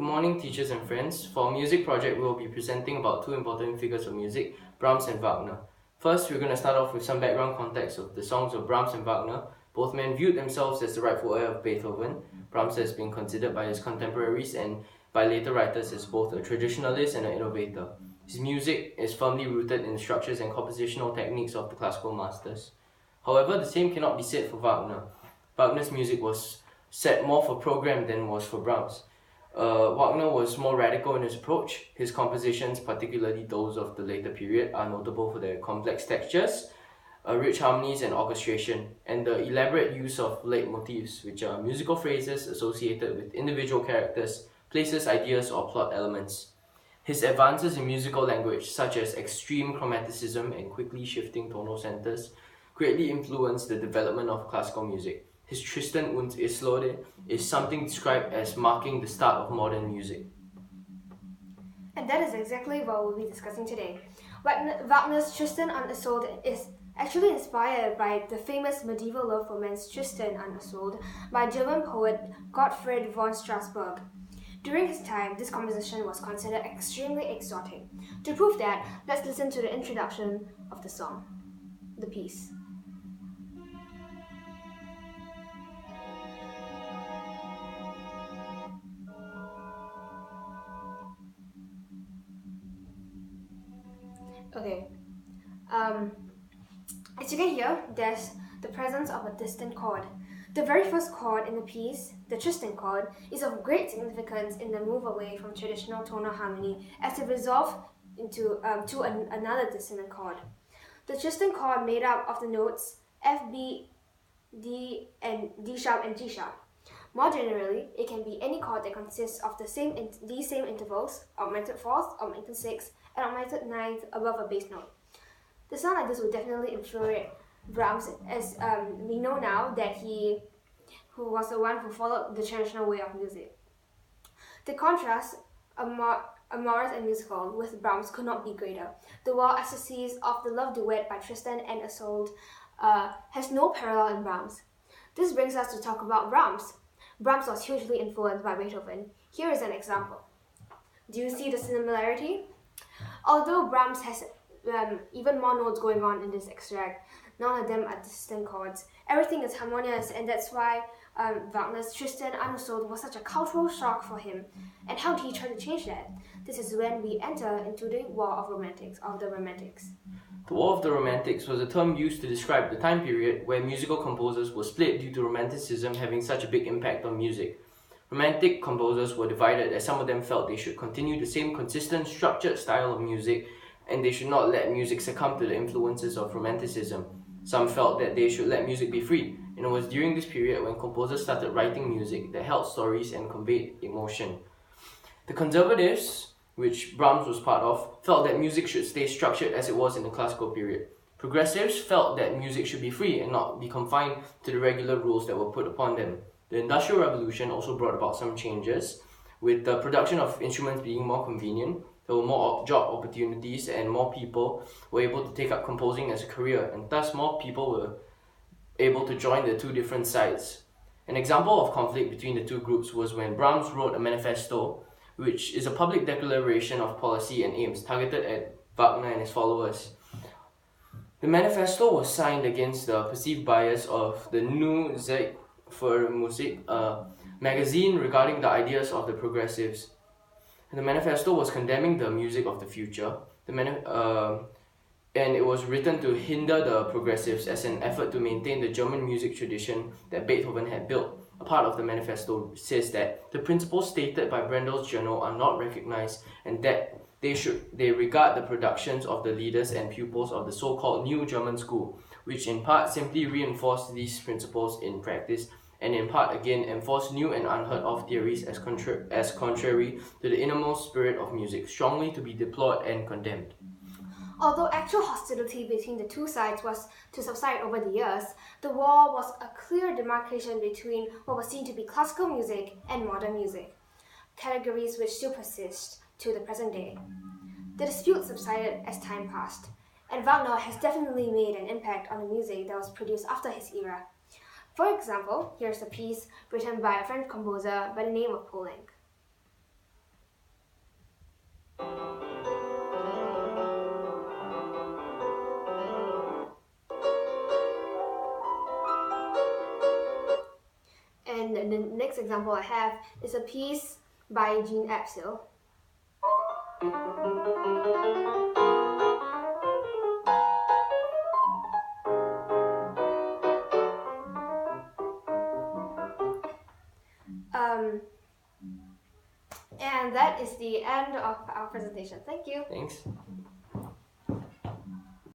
Good morning, teachers and friends. For our music project, we will be presenting about two important figures of music, Brahms and Wagner. First, we're going to start off with some background context of the songs of Brahms and Wagner. Both men viewed themselves as the rightful heir of Beethoven. Brahms has been considered by his contemporaries and by later writers as both a traditionalist and an innovator. His music is firmly rooted in the structures and compositional techniques of the classical masters. However, the same cannot be said for Wagner. Wagner's music was set more for program than was for Brahms. Wagner was more radical in his approach. His compositions, particularly those of the later period, are notable for their complex textures, rich harmonies and orchestration, and the elaborate use of leitmotifs, which are musical phrases associated with individual characters, places, ideas, or plot elements. His advances in musical language, such as extreme chromaticism and quickly shifting tonal centers, greatly influenced the development of classical music. His Tristan und Isolde is something described as marking the start of modern music. And that is exactly what we'll be discussing today. Wagner's Tristan und Isolde is actually inspired by the famous medieval love romance Tristan und Isolde by German poet Gottfried von Strasberg. During his time, this composition was considered extremely exotic. To prove that, let's listen to the introduction of the piece. Okay. As you can hear, there's the presence of a distant chord. The very first chord in the piece, the Tristan chord, is of great significance in the move away from traditional tonal harmony as it resolves into another dissonant chord. The Tristan chord made up of the notes F, B, D, and D sharp and G sharp. More generally, it can be any chord that consists of these same intervals, augmented fourth, augmented sixth, and augmented ninth above a bass note. The sound like this would definitely infuriate Brahms, as we know now that who was the one who followed the traditional way of music. The contrast, amorous and musical, with Brahms could not be greater. The wild ecstasies of the love duet by Tristan and Isolde has no parallel in Brahms. This brings us to talk about Brahms. Brahms was hugely influenced by Beethoven. Here is an example. Do you see the similarity? Although Brahms has even more notes going on in this extract, none of them are distant chords. Everything is harmonious, and that's why Wagner's Tristan und Isolde was such a cultural shock for him. And how did he try to change that? This is when we enter into the War of the Romantics. The War of the Romantics was a term used to describe the time period where musical composers were split due to Romanticism having such a big impact on music. Romantic composers were divided as some of them felt they should continue the same consistent, structured style of music and they should not let music succumb to the influences of Romanticism. Some felt that they should let music be free, and it was during this period when composers started writing music that held stories and conveyed emotion. The conservatives, which Brahms was part of, felt that music should stay structured as it was in the classical period. Progressives felt that music should be free and not be confined to the regular rules that were put upon them. The Industrial Revolution also brought about some changes, with the production of instruments being more convenient. There were more job opportunities and more people were able to take up composing as a career, and thus more people were able to join the two different sides. An example of conflict between the two groups was when Brahms wrote a manifesto, which is a public declaration of policy and aims targeted at Wagner and his followers. The manifesto was signed against the perceived bias of the Neue Zeit für Musik, a magazine regarding the ideas of the progressives. The manifesto was condemning the music of the future, and it was written to hinder the progressives as an effort to maintain the German music tradition that Beethoven had built. A part of the manifesto says that the principles stated by Brendel's journal are not recognized and that they regard the productions of the leaders and pupils of the so-called New German School, which in part simply reinforce these principles in practice and in part again enforce new and unheard of theories as contrary to the innermost spirit of music, strongly to be deplored and condemned. Although actual hostility between the two sides was to subside over the years, the war was a clear demarcation between what was seen to be classical music and modern music, categories which still persist to the present day. The dispute subsided as time passed, and Wagner has definitely made an impact on the music that was produced after his era. For example, here's a piece written by a French composer by the name of Poulenc. And the next example I have is a piece by Jean Apsil. And that is the end of our presentation. Thank you. Thanks.